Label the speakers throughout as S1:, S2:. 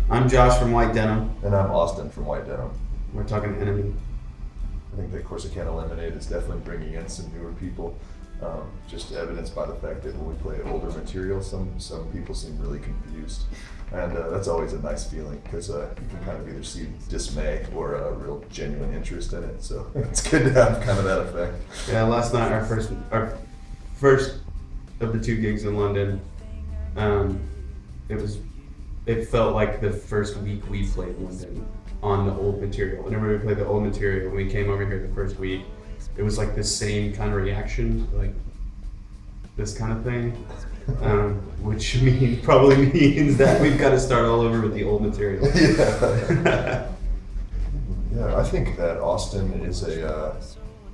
S1: I'm Josh from White Denim.
S2: And I'm Austin from White Denim.
S1: We're talking NME.
S2: I think that Corsicana Lemonade is definitely bringing in some newer people, just evidenced by the fact that when we play older material, some people seem really confused. And that's always a nice feeling, because you can kind of either see dismay or a real genuine interest in it. So it's good to have kind of that effect.
S1: Yeah, last night, our first of the 2 gigs in London, it felt like the first week we played London on the old material. Whenever we played the old material, when we came over here the first week, it was like the same kind of reaction, like this kind of thing, which probably means that we've got to start all over with the old material.
S2: Yeah, I think that Austin is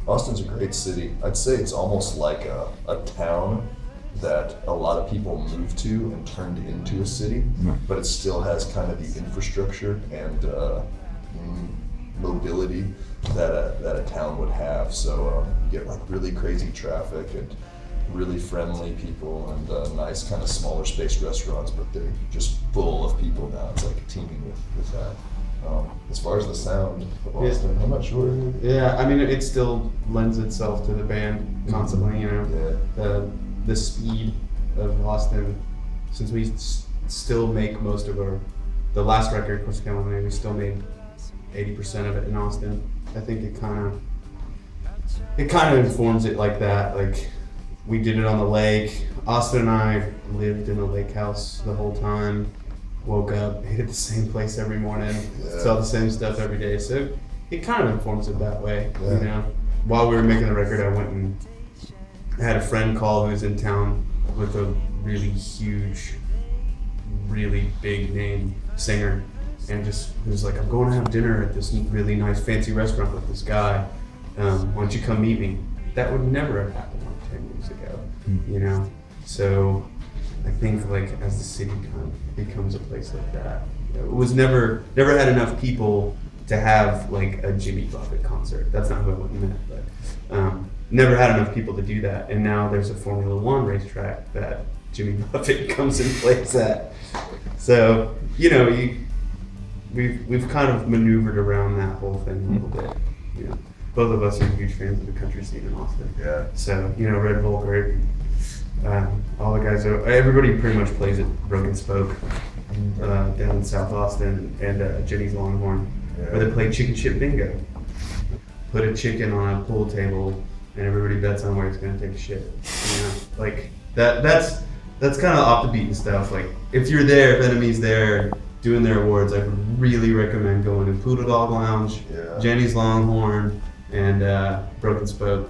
S2: Austin's a great city. I'd say it's almost like a town that a lot of people moved to and turned into a city, but it still has kind of the infrastructure and mobility that a town would have. So you get like really crazy traffic and really friendly people and nice kind of smaller space restaurants, but they're just full of people now. It's like teeming with that. As far as the sound of Austin, I'm not sure.
S1: Yeah, I mean, it still lends itself to the band constantly, you know.
S2: Yeah.
S1: The speed of Austin, since we still make most of the last record, Corsicana Lemonade, we still made 80% of it in Austin. I think it kind of informs it like that. Like, we did it on the lake. Austin and I lived in a lake house the whole time. Woke up, ate at the same place every morning, saw the same stuff every day. So it kind of informs it that way, you know. While we were making the record, I went and had a friend call who was in town with a really huge, really big name singer, and just was like, I'm going to have dinner at this really nice fancy restaurant with this guy. Why don't you come meet me? That would never have happened like 10 years ago, you know? So I think like as the city kind of becomes a place like that, it was never had enough people to have like a Jimmy Buffett concert. That's not who I went and met, but never had enough people to do that. And now there's a Formula One racetrack that Jimmy Buffett comes and plays at. So, you know, we've kind of maneuvered around that whole thing a little bit. You know, both of us are huge fans of the country scene in Austin. Yeah. So, you know, Red Volker, all the guys, everybody pretty much plays at Broken Spoke down in South Austin, and Jenny's Longhorn, where they play chicken shit bingo. Put a chicken on a pool table, and everybody bets on where it's going to take a shit. You know, like that's kind of off the beaten stuff. Like if you're there, if NME's there doing their awards, I would really recommend going to Poodle Dog Lounge, Jenny's Longhorn, and Broken Spoke.